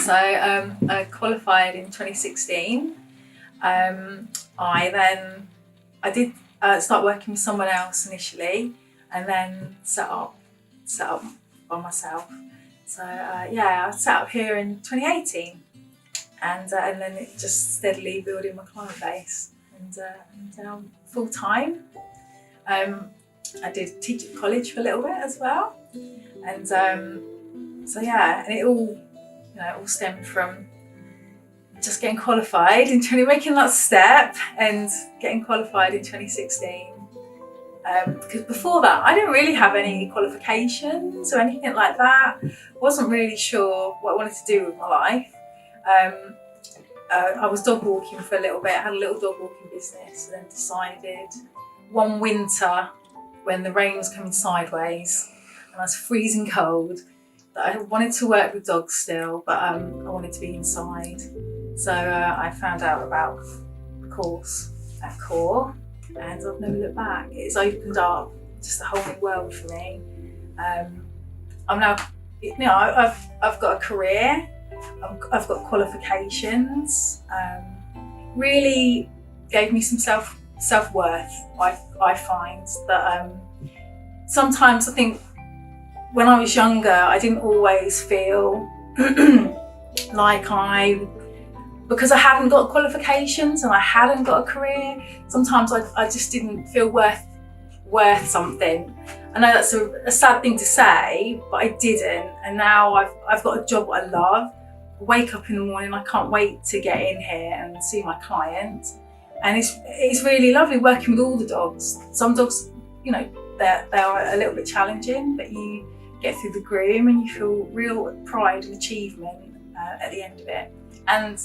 So I qualified in 2016. I did start working with someone else initially, and then set up by myself. So I set up here in 2018, and then it just steadily building my client base, and now full time. I did teach at college for a little bit as well, and and it all stemmed from just getting qualified and making that step and getting qualified in 2016. Because before that, I didn't really have any qualifications or anything like that. Wasn't really sure what I wanted to do with my life. I was dog walking for a little bit. I had a little dog walking business, and then decided one winter when the rain was coming sideways and I was freezing cold that I wanted to work with dogs still, but I wanted to be inside. So I found out about the course at Core, and I've never looked back. It's opened up just a whole new world for me. I'm now, I've got a career. I've got qualifications. Really gave me some self-worth. I find that sometimes I think when I was younger, I didn't always feel like because I hadn't got qualifications and I hadn't got a career, sometimes I just didn't feel worth something. I know that's a sad thing to say, but I didn't. And now I've got a job I love. I wake up in the morning, I can't wait to get in here and see my client. And it's really lovely working with all the dogs. Some dogs, they're a little bit challenging, but you get through the groom and you feel real pride and achievement at the end of it. And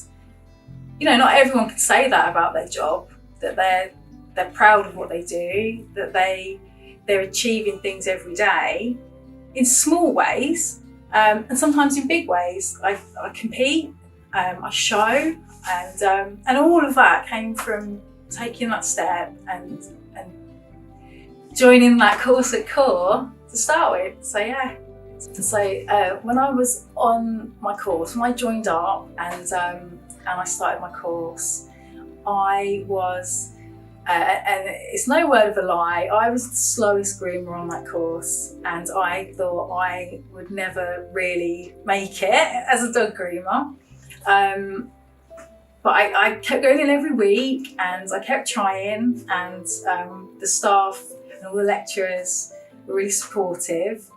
not everyone can say that about their job, that they're proud of what they do, that they're achieving things every day in small ways, and sometimes in big ways. I compete, I show, and all of that came from taking that step and joining that course at Core to start with. So yeah. So when I was on my course, when I joined up and I started my course, I was, and it's no word of a lie, I was the slowest groomer on that course, and I thought I would never really make it as a dog groomer. But I kept going in every week, and I kept trying, and the staff and all the lecturers were really supportive.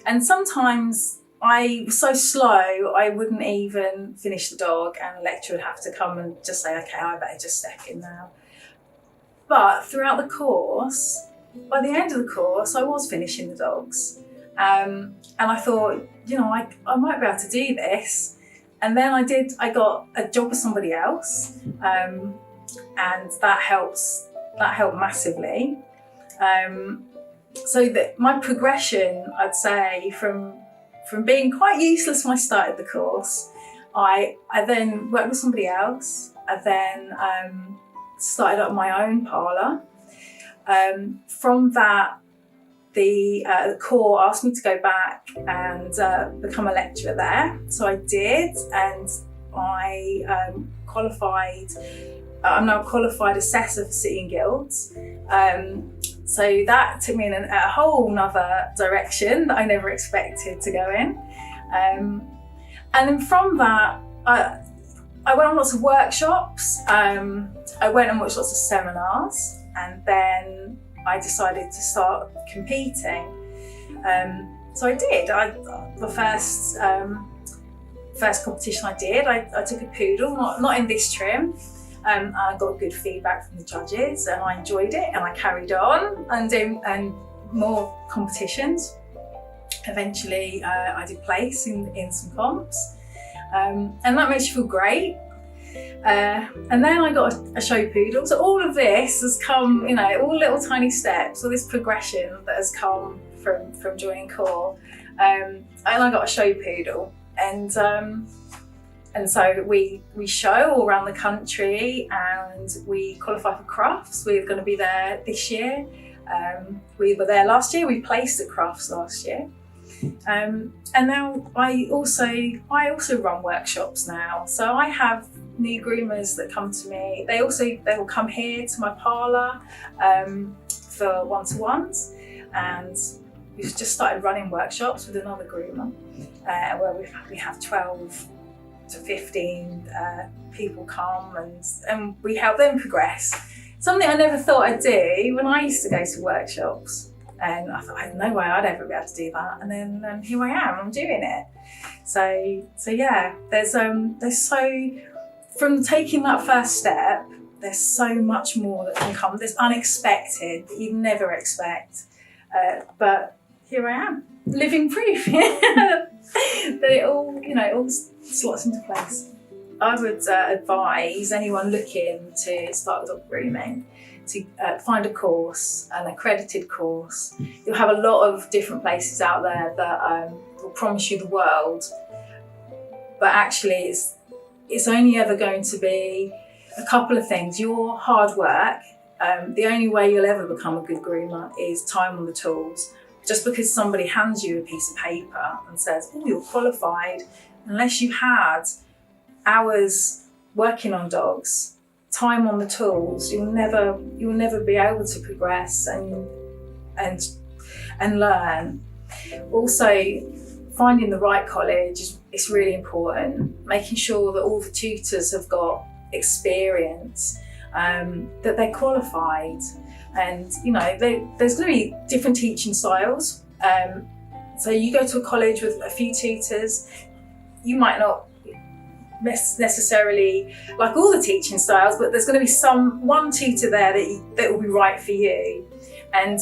And sometimes I was so slow, I wouldn't even finish the dog, and the lecturer would have to come and just say, okay, I better just step in now. But throughout the course, by the end of the course, I was finishing the dogs. And I thought, I might be able to do this. And then I got a job with somebody else, and that helped massively. So that my progression, I'd say, from being quite useless when I started the course, I then worked with somebody else. I then started up my own parlour. From that, the Core asked me to go back and become a lecturer there. So I did, and I qualified. I'm now a qualified assessor for City and Guilds. So that took me in a whole nother direction that I never expected to go in. And then from that, I went on lots of workshops. I went and watched lots of seminars, and then I decided to start competing. So I did. The first competition I did, I took a poodle, not in this trim. I got good feedback from the judges, and I enjoyed it, and I carried on and more competitions. Eventually, I did place in some comps, and that makes you feel great. And then I got a show poodle. So all of this has come, all little tiny steps, all this progression that has come from joining Core. And I got a show poodle, and so we show all around the country, and we qualify for Crufts. We're going to be there this year. We were there last year. We placed at Crufts last year. And now I also run workshops now. So I have new groomers that come to me. They will come here to my parlour for one-to-ones, and we've just started running workshops with another groomer where we have 12 to 15 people come, and we help them progress. Something I never thought I'd do when I used to go to workshops, and I thought I had no way I'd ever be able to do that, and then here I am, I'm doing it. So yeah, there's so, from taking that first step, there's so much more that can come. There's unexpected that you'd never expect, but here I am, living proof that it all slots into place. I would advise anyone looking to start dog grooming to find a course, an accredited course. You'll have a lot of different places out there that will promise you the world, but actually it's only ever going to be a couple of things. Your hard work, the only way you'll ever become a good groomer is time on the tools. Just because somebody hands you a piece of paper and says, oh, you're qualified, unless you had hours working on dogs, time on the tools, you'll never be able to progress and learn. Also, finding the right college is really important. Making sure that all the tutors have got experience, that they're qualified, and there's going to be different teaching styles. So you go to a college with a few tutors, you might not necessarily like all the teaching styles, but there's going to be one tutor there that will be right for you. And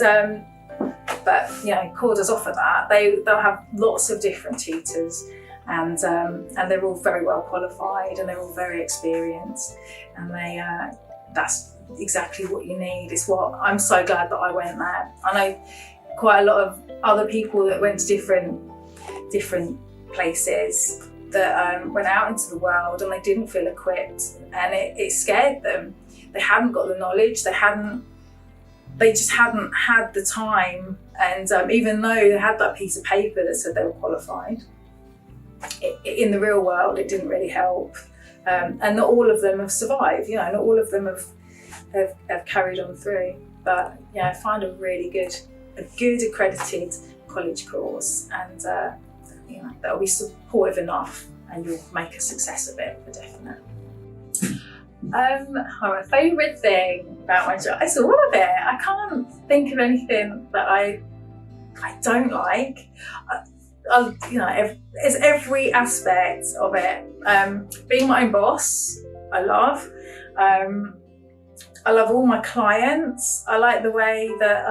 but COR does offer that. They'll have lots of different tutors, and they're all very well qualified, and they're all very experienced, and that's exactly what you need. It's what I'm so glad that I went there. I know quite a lot of other people that went to different places that went out into the world and they didn't feel equipped, and it scared them. They hadn't got the knowledge, they just hadn't had the time, and even though they had that piece of paper that said they were qualified, in the real world it didn't really help. And not all of them have survived, not all of them have carried on through. But find a really good accredited college course, and that'll be supportive enough, and you'll make a success of it for definite. My favourite thing about my job, it's all of it. I can't think of anything that I don't like. It's every aspect of it. Being my own boss, I love. I love all my clients. I like the way that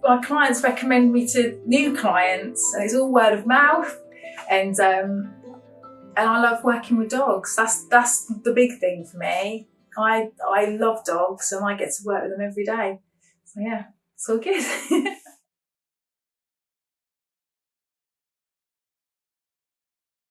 my clients recommend me to new clients, and it's all word of mouth. And I love working with dogs. That's the big thing for me. I love dogs, and I get to work with them every day. So yeah, it's all good.